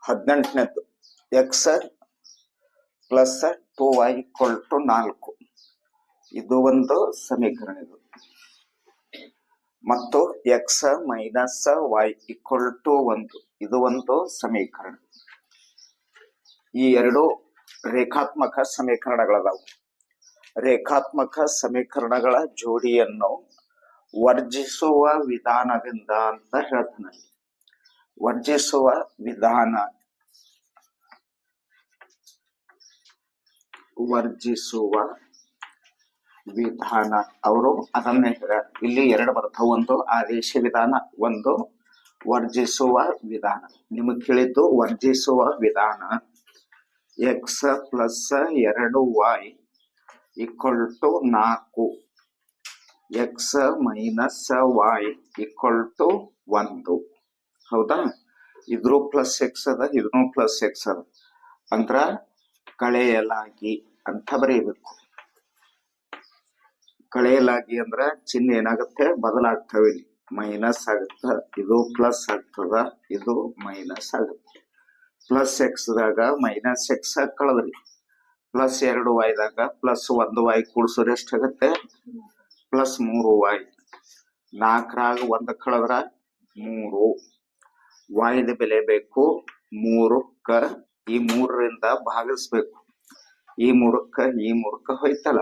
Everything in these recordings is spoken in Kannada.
18ನೇದು ಎಕ್ಸ್ ಪ್ಲಸ್ 2y = 4 ಇದು ಒಂದು ಸಮೀಕರಣ ಇದು. ಮತ್ತು ಎಕ್ಸ್ ಮೈನಸ್ y = 1 ಇದು ಒಂದು ಸಮೀಕರಣ. ಈ ಎರಡು ರೇಖಾತ್ಮಕ ಸಮೀಕರಣಗಳದಾವು. ರೇಖಾತ್ಮಕ ಸಮೀಕರಣಗಳ ಜೋಡಿಯನ್ನು ವರ್ಜಿಸುವ ವಿಧಾನದಿಂದ ಅಂತ ಹೇಳ್ತಾನೆ. ವರ್ಜಿಸುವ ವಿಧಾನ, ವರ್ಜಿಸುವ ವಿಧಾನ ಅವರು ಅದನ್ನೇ ಹೇಳ್ಯಾರ. ಇಲ್ಲಿ ಎರಡು ಬರ್ತಾವ, ಒಂದು ಆದೇಶ ವಿಧಾನ, ಒಂದು ವರ್ಜಿಸುವ ವಿಧಾನ. ನಿಮಗೆ ಕೇಳಿದ್ದು ವರ್ಜಿಸುವ ವಿಧಾನ. X plus 2y = 4 X minus y = 1. ಹೌದಾ? ಇದ್ರೂ ಪ್ಲಸ್ ಎಕ್ಸ್ ಅದ, ಇದನ್ನು ಪ್ಲಸ್ ಎಕ್ಸ್ ಅದ, ಅಂದ್ರ ಕಳೆಯಲಾಗಿ ಅಂತ ಬರೀಬೇಕು. ಕಳೆಯಲಾಗಿ ಅಂದ್ರ ಚಿಹ್ನೆ ಏನಾಗುತ್ತೆ, ಬದಲಾಗ್ತವೆ. ಇಲ್ಲಿ ಮೈನಸ್ ಆಗುತ್ತ, ಇದು ಪ್ಲಸ್ ಆಗ್ತದ, ಇದು ಮೈನಸ್ ಆಗುತ್ತೆ. ಪ್ಲಸ್ ಎಕ್ಸ್ ದಾಗ ಮೈನಸ್ ಎಕ್ಸ್ ಕಳೆದ್ರಿ, ಪ್ಲಸ್ 2y ದಾಗ ಪ್ಲಸ್ 1y ಕೂಡಿಸೋದು ಎಷ್ಟಾಗತ್ತೆ, ಪ್ಲಸ್ 3y. 4ರಾಗ 1 ಕಳೆದ್ರ 3. y ಬೆಲೆ ಬೇಕು 3ಕ್ಕ, ಈ 3ರಿಂದ ಭಾಗಿಸ್ಬೇಕು. ಈ 3ಕ್ಕ ಹೋಯ್ತಲ್ಲ,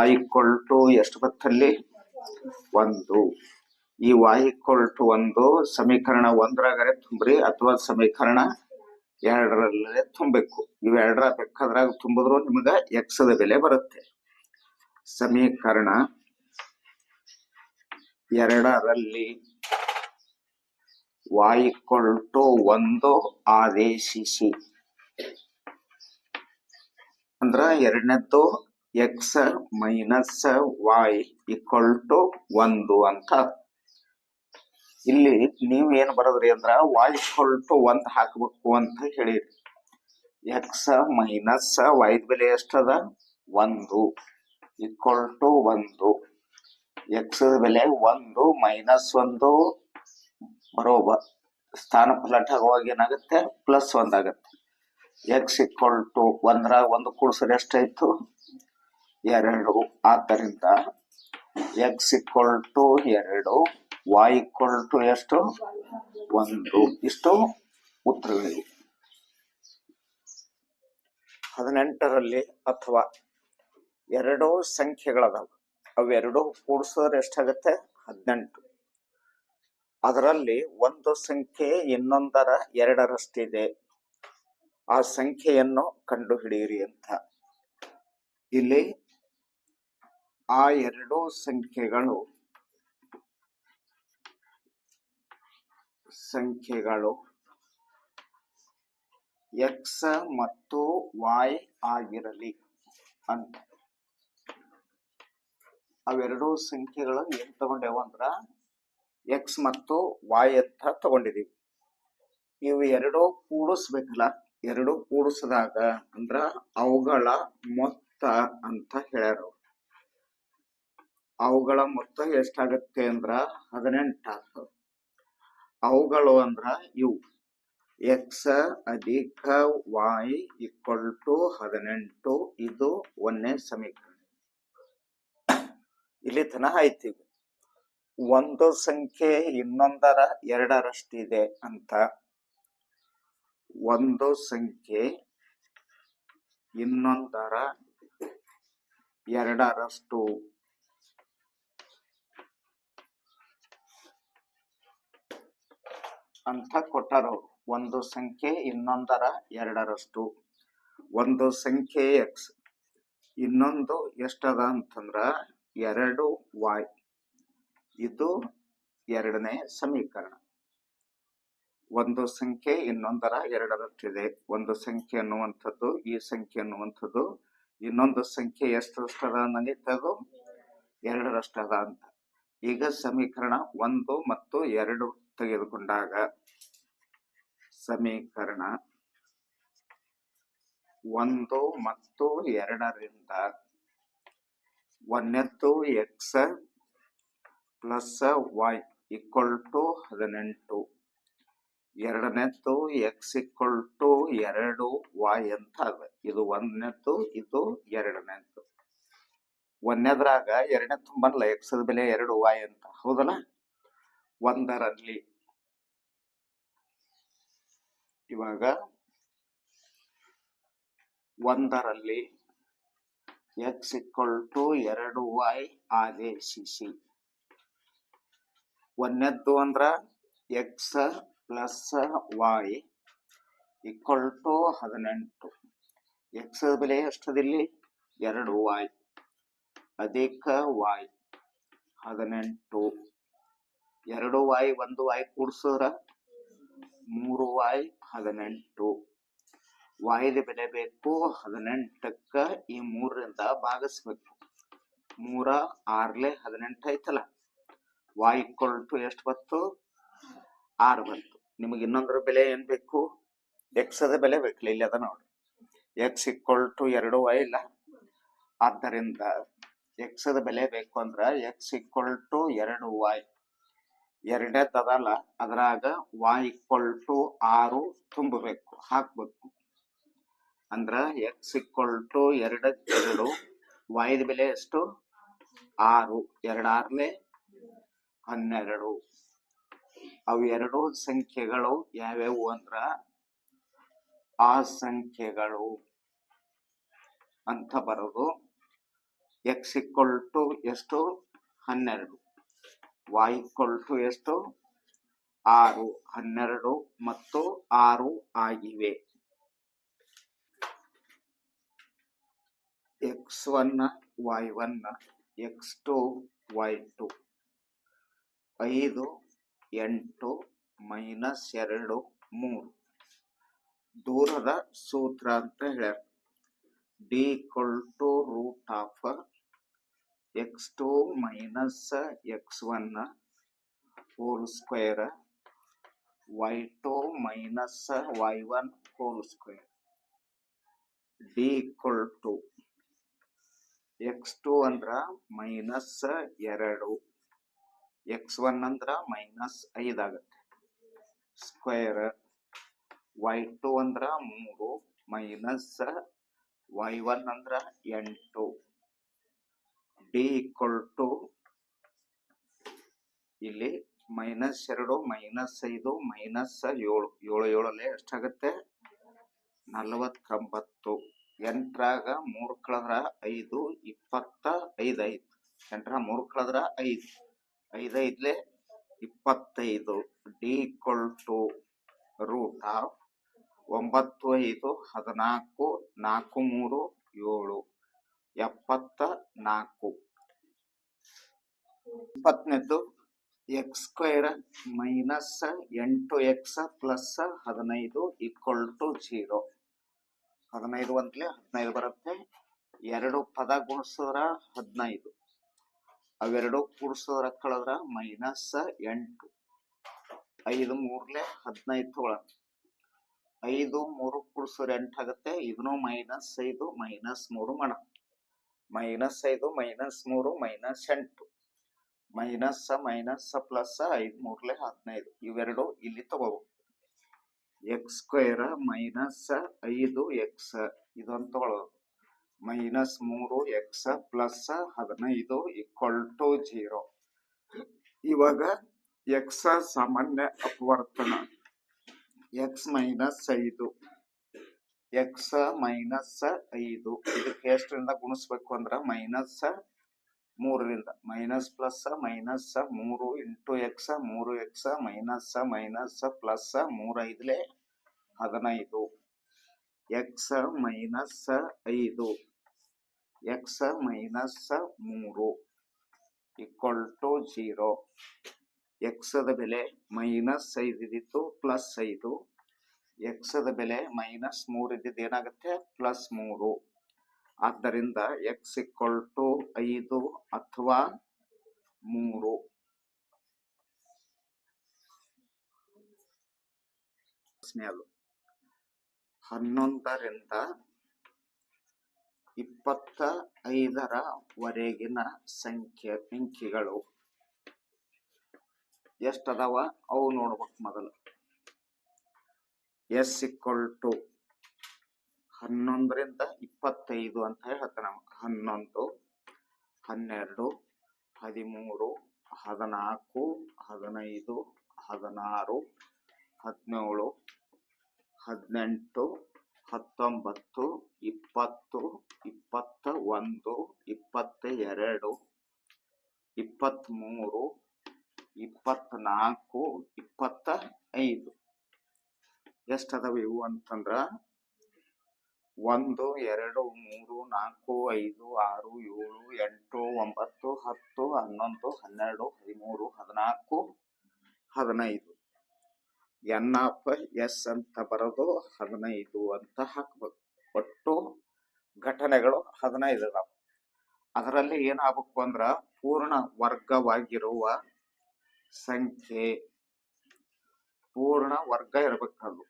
y = ಎಷ್ಟು ಬತ್ತಲ್ಲಿ, 1. ಈ y = 1 ಸಮೀಕರಣ 1ರಾಗರೆ ತುಂಬ್ರಿ, ಅಥವಾ ಸಮೀಕರಣ 2ರಲ್ಲೇ ತುಂಬಬೇಕು. ಇವೆರಡರ ಬೇಕಾದ್ರಾಗ ತುಂಬಿದ್ರು ನಿಮಗ ಎಕ್ಸ್ ದ ಬೆಲೆ ಬರುತ್ತೆ. ಸಮೀಕರಣ 2ರಲ್ಲಿ y = 1 ಆದೇಶಿಸಿ. ಅಂದ್ರ ಎರಡನೇದ್ದು ಎಕ್ಸ್ ಮೈನಸ್ y = 1 ಅಂತ. ಇಲ್ಲಿ ನೀವು ಏನ್ ಬರೋದ್ರಿ ಅಂದ್ರ y = 1 ಹಾಕಬೇಕು ಅಂತ ಹೇಳಿರಿ. ಎಕ್ಸ್ ಮೈನಸ್ y ಬೆಲೆ ಎಷ್ಟದ, 1 = 1. ಎಕ್ಸ್ ಬೆಲೆ 1 ಮೈನಸ್ 1 ಬರೋಬರ್ ಸ್ಥಾನ ಪಲಟ ಆಗುವಾಗ ಏನಾಗುತ್ತೆ, ಪ್ಲಸ್ 1 ಆಗುತ್ತೆ. ಎಕ್ಸ್ = 1ರಾಗ 1 ಕೂಡಿಸಿದ್ರೆ ಎಷ್ಟಾಯ್ತು, 2. ಆದ್ದರಿಂದ ಎಕ್ಸ್ = 2, y = ಎಷ್ಟು, 1. ಇಷ್ಟು ಉತ್ತರಗಳಿವೆ. 18ರಲ್ಲಿ ಅಥವಾ ಎರಡು ಸಂಖ್ಯೆಗಳದಾವ, ಅವೆರಡು ಕೂಡಿಸಿದ್ರೆ ಎಷ್ಟಾಗತ್ತೆ, 18. ಅದರಲ್ಲಿ ಒಂದು ಸಂಖ್ಯೆ ಇನ್ನೊಂದರ 2ರಷ್ಟಿದೆ, ಆ ಸಂಖ್ಯೆಯನ್ನು ಕಂಡುಹಿಡಿಯಿರಿ ಅಂತ. ಇಲ್ಲಿ ಆ ಎರಡು ಸಂಖ್ಯೆಗಳು ಎಕ್ಸ್ ಮತ್ತು y ಆಗಿರಲಿ ಅಂತ. ಅವೆರಡು ಸಂಖ್ಯೆಗಳು ಏನ್ ತಗೊಂಡೇವ ಅಂದ್ರ ಎಕ್ಸ್ ಮತ್ತು y ಅಂತ ತಗೊಂಡಿದೀವಿ. ಇವು ಎರಡು ಕೂಡಿಸ್ಬೇಕಲ್ಲ, ಎರಡು ಕೂಡಿಸಿದಾಗ ಅಂದ್ರ ಅವುಗಳ ಮೊತ್ತ ಅಂತ ಹೇಳ್ಯಾರ. ಅವುಗಳ ಮೊತ್ತ ಎಷ್ಟಾಗತ್ತೆ ಅಂದ್ರ 18. ಅವುಗಳು ಅಂದ್ರ ಇವು ಎಕ್ಸ್ ಅಧಿಕ y = 18. ಇದು 1ನೇ ಸಮೀಕರಣ. ಇಲ್ಲಿ ತನ ಆಯ್ತು. ಒಂದು ಸಂಖ್ಯೆ ಇನ್ನೊಂದರ 2ರಷ್ಟಿದೆ ಅಂತ. ಒಂದು ಸಂಖ್ಯೆ ಇನ್ನೊಂದರ 2ರಷ್ಟು ಅಂತ ಕೊಟ್ಟಾರ. ಒಂದು ಸಂಖ್ಯೆ ಇನ್ನೊಂದರ 2ರಷ್ಟು. ಒಂದು ಸಂಖ್ಯೆ ಎಕ್ಸ್, ಇನ್ನೊಂದು ಎಷ್ಟದ ಅಂತಂದ್ರ 2y. ಇದು 2ನೇ ಸಮೀಕರಣ. ಒಂದು ಸಂಖ್ಯೆ ಇನ್ನೊಂದರ 2ರಷ್ಟಿದೆ. ಒಂದು ಸಂಖ್ಯೆ ಅನ್ನುವಂಥದ್ದು, ಈ ಸಂಖ್ಯೆ ಅನ್ನುವಂಥದ್ದು ಇನ್ನೊಂದು ಸಂಖ್ಯೆ ಎಷ್ಟರಷ್ಟದ ಅನ್ನಂಗಿತ್ತದು, 2ರಷ್ಟದ ಅಂತ. ಈಗ ಸಮೀಕರಣ 1 ಮತ್ತು 2 ತೆಗೆದುಕೊಂಡಾಗ ಸಮೀಕರಣ 1 ಮತ್ತು 2ರಿಂದ 1ನೇದ್ದು ಎಕ್ಸ್ ಪ್ಲಸ್ y = 18. ಎರಡನೇದ್ದು ಎಕ್ಸ್ ಈಕ್ವಲ್ ಟು 2y ಅಂತ ಅದ. ಇದು ಒಂದನೇದ್ದು, ಇದು ಎರಡನೇದ್ದು. ಒಂದನೇದ್ರಾಗ ಎರಡನೇ ತುಂಬಲ್ಲ ಎಕ್ಸ್ ಬೆಲೆ 2y ಅಂತ, ಹೌದಲ್ಲ? ಒಂದರಲ್ಲಿ ಇವಾಗ ಒಂದರಲ್ಲಿ ಎಕ್ಸ್ ಈಕ್ವಲ್ ಟು 2y ಆದೇಶಿಸಿ. ಒಂದನೇದ್ದು ಅಂದ್ರ x plus y equal to 18. X ಬೆಲೆ ಎಷ್ಟದಿಲ್ಲಿ? 2y ಅಧಿಕ y 18. 2y 1y ಕೂಡ್ಸಿದ್ರ 3y 18. y ಬೆಲೆ ಬೇಕು 18ಕ್ಕ ಈ 3ರಿಂದ ಭಾಗಿಸ್ಬೇಕು. 3 6 18 ಐತಲ್ಲ, y ಈಕ್ವಲ್ ಟು ಎಷ್ಟು ಬಂತು? 6 ಬಂತು. ನಿಮಗೆ ಇನ್ನೊಂದರ ಬೆಲೆ ಏನ್ ಬೇಕು? ಎಕ್ಸ್ ಅದ ಬೆಲೆ ಬೇಕಲ್ಲ, ಇಲ್ಲಿ ಅದ ನೋಡ್ರಿ. ಎಕ್ಸ್ ಈಕ್ವಲ್ ಟು 2y ಇಲ್ಲ, ಆದ್ದರಿಂದ ಎಕ್ಸ್ ಅದ ಬೆಲೆ ಬೇಕು ಅಂದ್ರ ಎಕ್ಸ್ ಈಕ್ವಲ್ ಟು 2y. ಎರಡನೇದ್ ಅದಲ್ಲ, ಅದ್ರಾಗ y ಈಕ್ವಲ್ ಟು 6 ತುಂಬಬೇಕು, ಹಾಕ್ಬೇಕು. ಅಂದ್ರ ಎಕ್ಸ್ ಈಕ್ವಲ್ ಟು 2 y ದ ಬೆಲೆ ಎಷ್ಟು? 6. 2 6 12. ಅವು ಎರಡು ಸಂಖ್ಯೆಗಳು ಯಾವ್ಯಾವು ಅಂದ್ರ ಆ ಸಂಖ್ಯೆಗಳು ಅಂತ ಬರೋದು. ಎಕ್ಸ್ ಈಕ್ವಲ್ ಟು ಎಷ್ಟು? 12. y ಈಕ್ವಲ್ ಟು ಎಷ್ಟು? 6. 12 ಮತ್ತು 6 ಆಗಿವೆ. x1 y1 x2 y2 5 8 minus 2 3. ದೂರದ ಸೂತ್ರ ಅಂತ ಹೇಳ್ಯಾರ. d equal to root of x2 minus x1 whole square y2 minus y1 whole square. d equal to x2 ಅಂದ್ರ ಮೈನಸ್ 2, x1 ಅಂದ್ರ ಮೈನಸ್ 5 ಆಗತ್ತೆ ಸ್ಕ್ವೇರ್. y2 ಅಂದ್ರ 3 ಮೈನಸ್ y1 ಅಂದ್ರ 8. d ಈಕ್ವಲ್ ಟು ಇಲ್ಲಿ ಮೈನಸ್ 2 ಮೈನಸ್ 5 ಮೈನಸ್ 7. 7 7 ಎಷ್ಟಾಗತ್ತೆ? 49. 8ರಾಗ 3 ಕಳೆದ್ರ 5 25 ಆಯ್ತು. 8ರ 3 ಕಳೆದ್ರ 5 5 5 25. d equal to root of 9 5 14 4 3 7 74. 20ನೇದ್ದು x square minus 8x plus 15 equal to 0. 15 ಅಂತಲೇ 15 ಬರುತ್ತೆ. 2 ಪದ ಗುಣಿಸಿದ್ರ 15, ಅವೆರಡು ಕೂಡಿಸಿದ್ರ ಕಳೆದ್ರ ಮೈನಸ್ 8. 5 3 15 ತಗೊಳ. 5 3 ಕೂಡಿಸಿದ್ರೆ 8 ಆಗುತ್ತೆ. ಇದನ್ನು ಮೈನಸ್ 5 ಮೈನಸ್ 3 ಮಾಡ. Minus 5 minus 3 minus 8. Minus minus plus 5 3 15. ಇವೆರಡು ಇಲ್ಲಿ ತಗೋಬೇಕು. ಎಕ್ಸ್ ಸ್ಕ್ವೇರ್ ಮೈನಸ್ 5x ಇದೊಂದು ತಗೊಳ್ಳೋದು. Minus 3x plus 15 equal to 0. ಇವಾಗ ಎಕ್ಸ್ ಸಾಮಾನ್ಯ ಅಪವರ್ತನ. ಎಕ್ಸ್ ಮೈನಸ್ 5 ಎಕ್ಸ್ ಮೈನಸ್ 5 ಇದಕ್ಕೆ ಎಷ್ಟರಿಂದ ಗುಣಿಸ್ಬೇಕು ಅಂದ್ರ ಮೈನಸ್ 3ರಿಂದ. Minus plus minus 3 into x 3x minus minus plus 3 5 15. X minus 5 x minus 3 equal to 0. X ದ ಬೆಲೆ ಮೈನಸ್ 5 ಇದ್ದಿತ್ತು ಪ್ಲಸ್ 5. ಎಕ್ಸ್ ದ ಬೆಲೆ ಮೈನಸ್ 3 ಇದ್ದಿದ್ದು ಏನಾಗುತ್ತೆ? ಪ್ಲಸ್ 3. ಆದ್ದರಿಂದ ಎಕ್ಸ್ ಈಕ್ವಲ್ ಟು 5 ಅಥವಾ 3. ಅದು 11ರಿಂದ 25ರವರೆಗಿನ ಅಂಕಿಗಳು ಎಷ್ಟದಾವ ಅವು ನೋಡ್ಬೇಕು ಮೊದಲು. ಎಸ್ ಈಕ್ವಲ್ ಟು 11ರಿಂದ 25 ಅಂತ ಹೇಳ್ತಾನೆ. 11, 12, 13, 14, 15, 16, 17, 18, 19, 20, 21, 22, 23, 24, 25 ಎಷ್ಟದಾವ ಇವು ಅಂತಂದ್ರ 1, 2, 3, 4, 5, 6, 7, 8, 9, 10, 11, 12, 13, 14, 15 ಎನ್ ಆಫ್ ಎಸ್ ಅಂತ ಬರೋದು 15 ಅಂತ ಹಾಕ್ಬೇಕು. ಒಟ್ಟು ಘಟನೆಗಳು 15 ಅದಾವ. ಅದರಲ್ಲಿ ಏನಾಗಬೇಕು ಅಂದ್ರ ಪೂರ್ಣ ವರ್ಗವಾಗಿರುವ ಸಂಖ್ಯೆ, ಪೂರ್ಣ ವರ್ಗ ಇರಬೇಕದು.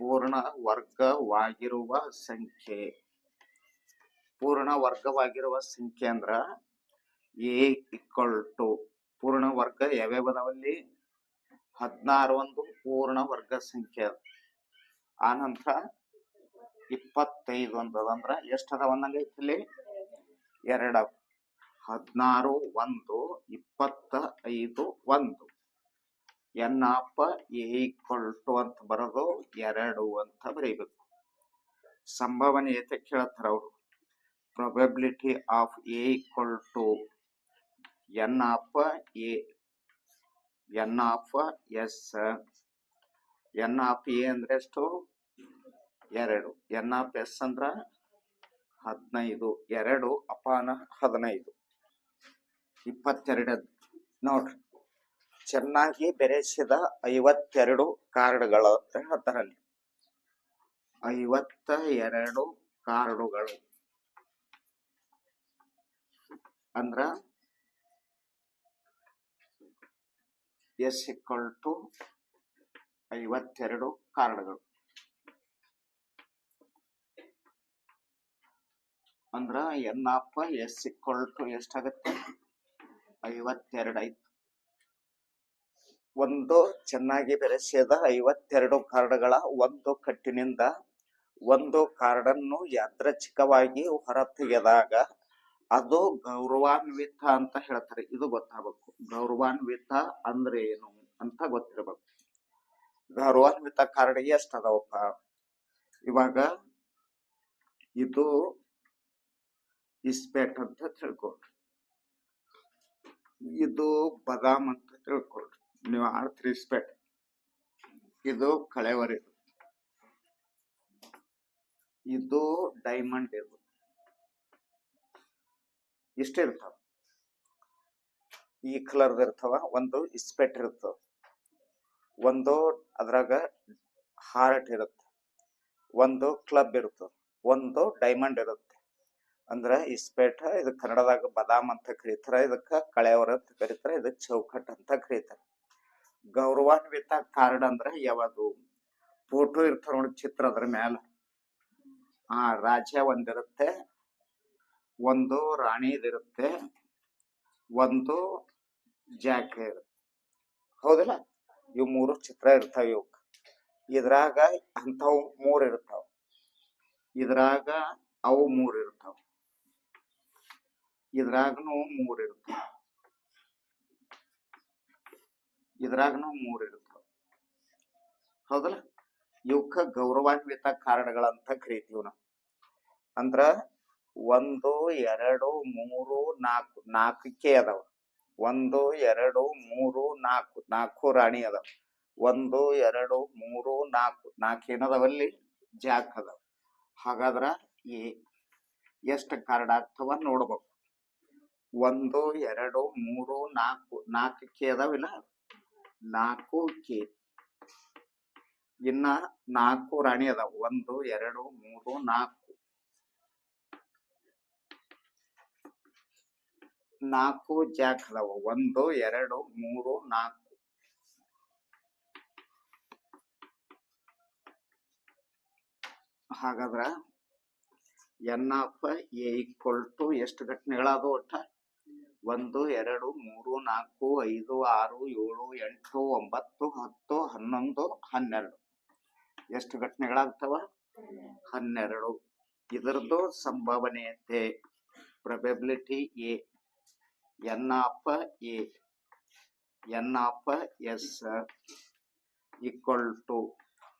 ಪೂರ್ಣ ವರ್ಗವಾಗಿರುವ ಸಂಖ್ಯೆ, ಪೂರ್ಣ ವರ್ಗವಾಗಿರುವ ಸಂಖ್ಯೆ ಅಂದ್ರ ಎ ಈಕ್ವಲ್ ಟು ಪೂರ್ಣ ವರ್ಗ ಯಾವ್ಯಾವದಲ್ಲಿ 16 ಒಂದು ಪೂರ್ಣ ವರ್ಗ ಸಂಖ್ಯೆ. ಆನಂತರ 25 ಅಂತದಂದ್ರ ಎಷ್ಟದಾವ ಅನ್ನಂಗೈತಿ? 2. 16, 1, 25, 1 n of A equal to ಅಂತ ಬರೋದು 2 ಅಂತ ಬರೀಬೇಕು. ಸಂಭವನೀಯತೆ ಕೇಳ್ತಾರ ಅವರು. Probability of A equal to n of A, n of S. N of A ಅಂದ್ರೆ ಎಷ್ಟು? 2. ಎನ್ ಆಫ್ ಎಸ್ ಅಂದ್ರ 15. 2 ಅಪಾನ 15. 22 ನೋಡ್ರಿ. ಚೆನ್ನಾಗಿ ಬೆರೆಸಿದ 52 ಕಾರ್ಡ್ಗಳು ಅಂತ ಹೇಳ್ತಾರಲ್ಲಿ. 52 ಕಾರ್ಡುಗಳು ಅಂದ್ರ ಎಸ್ ಈಕ್ವಲ್ ಟು 52 ಕಾರ್ಡ್ಗಳು ಅಂದ್ರ n of S equal to ಎಷ್ಟಾಗತ್ತೆ? 52 ಆಯ್ತು. ಒಂದು ಚೆನ್ನಾಗಿ ಬೆರೆಸಿದ 52 ಕಾರ್ಡ್ಗಳ ಒಂದು ಕಟ್ಟಿನಿಂದ ಒಂದು ಕಾರ್ಡನ್ನು ಯಾದೃಚ್ಛಿಕವಾಗಿ ಹೊರತೆಗೆದಾಗ ಅದು ಗೌರವಾನ್ವಿತ ಅಂತ ಹೇಳ್ತಾರೆ. ಇದು ಗೊತ್ತಾಗಬೇಕು. ಗೌರವಾನ್ವಿತ ಅಂದ್ರೆ ಏನು ಅಂತ ಗೊತ್ತಿರಬೇಕು. ಗೌರವಾನ್ವಿತ ಕಾರ್ಡ್ ಎಷ್ಟದಾವಪ್ಪ? ಇವಾಗ ಇದು ಇಸ್ಪೇಟ್ ಅಂತ ತಿಳ್ಕೊಳ್ರಿ, ಇದು ಬದಾಮ್ ಅಂತ ತಿಳ್ಕೊಳ್ರಿ. ನೀವು ಆಡ್ತೀರಿ ಇಸ್ಪೇಟ್. ಇದು ಕಳೆವರಿ, ಇದು ಡೈಮಂಡ್. ಇದು ಇಷ್ಟ ಇರ್ತಾವ. ಈ ಕಲರ್ ಇರ್ತಾವ. ಒಂದು ಇಸ್ಪೆಟ್ ಇರ್ತವ, ಒಂದು ಅದ್ರಾಗ ಹಾರ್ಟ್ ಇರುತ್ತೆ, ಒಂದು ಕ್ಲಬ್ ಇರ್ತದ, ಒಂದು ಡೈಮಂಡ್ ಇರುತ್ತೆ. ಅಂದ್ರ ಇಸ್ಪೇಟ್ ಇದು ಕನ್ನಡದಾಗ ಬದಾಮ್ ಅಂತ ಕರೀತಾರ, ಇದಕ್ಕ ಕಳೆವರ ಅಂತ ಕರೀತಾರ, ಇದಕ್ ಚೌಕಟ್ ಅಂತ ಕರೀತಾರ. ಗೌರವಾನ್ವಿತ ಕಾರ್ಡ್ ಅಂದ್ರ ಯಾವುದು? ಫೋಟೋ ಇರ್ತಾರ ನೋಡಿ, ಚಿತ್ರ ಅದ್ರ ಮ್ಯಾಲ. ರಾಜ ಒಂದಿರುತ್ತೆ, ಒಂದು ರಾಣಿದಿರುತ್ತೆ, ಒಂದು ಜಾಕೆ ಇರುತ್ತೆ. ಹೌದಿಲ್ಲ? ಇವ್ 3 ಚಿತ್ರ ಇರ್ತಾವ. ಇವಕ್ ಇದ್ರಾಗ ಅಂತವ್ 3 ಇರ್ತಾವ, ಇದ್ರಾಗ ಅವು 3 ಇರ್ತಾವ, ಇದ್ರಾಗನು 3 ಇರ್ತಾವ, ಇದ್ರಾಗನು 3 ಇರ್ತಾವ. ಹೌದಲ್ಲ? ಇವಕ್ಕ ಗೌರವಾನ್ವಿತ ಕಾರ್ಡ್ಗಳಂತ ಕರಿತೀವಿ ನಾವು. ಅಂದ್ರ 1, 2, 3, 4 4ಕ್ಕೆ ಅದಾವ. 1, 2, 3, 4 4 ರಾಣಿ ಅದಾವ. 1, 2, 3, 4 4 ಏನದವಲ್ಲಿ? ಜಾಕ್ ಅದಾವ. ಹಾಗಾದ್ರ ಎಷ್ಟು ಕಾರ್ಡ್ ಆಗ್ತವ ನೋಡ್ಬೇಕು. 1, 2, 3, 4 4ಕ್ಕೆ ಅದಾವಿಲ್ಲ, 4ಕ್ಕೆ. ಇನ್ನ 4 ರಾಣಿ ಅದಾವ. 1, 2, 3, 4 4 ಜಾಕ್ ಅದಾವ. 1, 2, 3, 4 ಹಾಗಾದ್ರ n of A equal to ಎಷ್ಟು ಘಟನೆಗಳಾದ? ಒಟ್ಟ 1, 2, 3, 4, 5, 6, 7, 8, 9, 10, 11, 12. ಎಷ್ಟು ಘಟನೆಗಳಾಗ್ತವ? 12. ಇದರದ್ದು ಸಂಭವನೀಯತೆ probability A n of A n of S equal to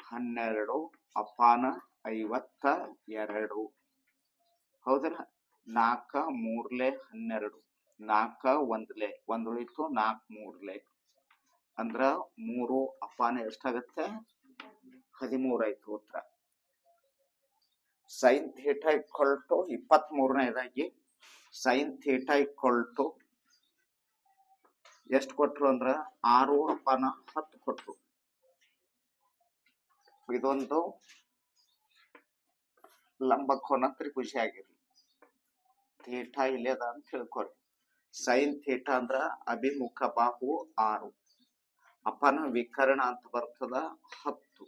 12/52. ಹೌದಲ್ಲ? 4 3 12, 4 1 1 ಉಳಿತು, 4 3 ಅಂದ್ರ 3 ಎಷ್ಟಾಗತ್ತೆ? 13 ಆಯ್ತು ಉತ್ತರ. ಸೈನ್ ಥೀಟಾ ಈಕ್ವಲ್ ಟು 23ನೇದಾಗಿ ಸೈನ್ ಥೀಟಾ ಈಕ್ವಲ್ ಟು ಎಷ್ಟು ಕೊಟ್ರು ಅಂದ್ರ 6/10 ಕೊಟ್ರು. ಇದೊಂದು ಲಂಬಕೋನ ತ್ರಿಭುಜ ಆಗಿರ್ಲಿ. ಥೀಟಾ ಇಲ್ಲದ ಅಂತ ತಿಳ್ಕೊರಿ. ಸೈನ್ ಥೀಟಾ ಅಂದ್ರ ಅಭಿಮುಖ ಬಾಹು 6, ಅಪನ ವಿಕರ್ಣ ಅಂತ ಬರ್ತದ 10.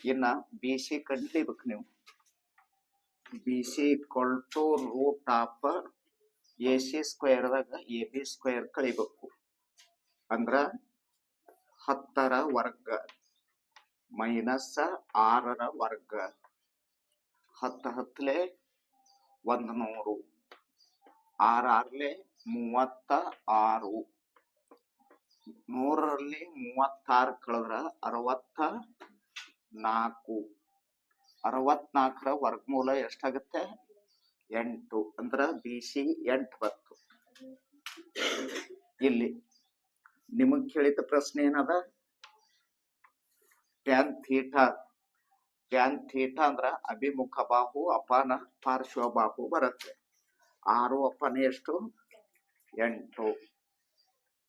ಇನ್ನ ಬಿ ಸಿ ಕಂಡಿಡ್ಬೇಕು ನೀವು. B C equal to root of A C ಸ್ಕ್ವೇರ್ದಾಗ ಎ ಬಿ ಸ್ಕ್ವೇರ್ ಕಳಿಬೇಕು. ಅಂದ್ರ 10ರ ವರ್ಗ ಮೈನಸ್ 6ರ ವರ್ಗ. 10 10 100, 6 6 36. 100ರಲ್ಲಿ 36 ಕಳೆದ್ರ 64. 64ರ ವರ್ಗಮೂಲ ಎಷ್ಟಾಗುತ್ತೆ? 8. ಅಂದ್ರ ಬಿ ಸಿ 8 ಬಂತು. ಇಲ್ಲಿ ನಿಮಗ್ ಕೇಳಿದ ಪ್ರಶ್ನೆ ಏನದ? Tan theta. ಟ್ಯಾನ್ ಥೀಟಾ ಅಂದ್ರ ಅಭಿಮುಖ ಬಾಹು ಅಪಾನ ಪಾರ್ಶ್ವ ಬಾಹು ಬರುತ್ತೆ. 6 ಅಪಾನ ಎಷ್ಟು? 8.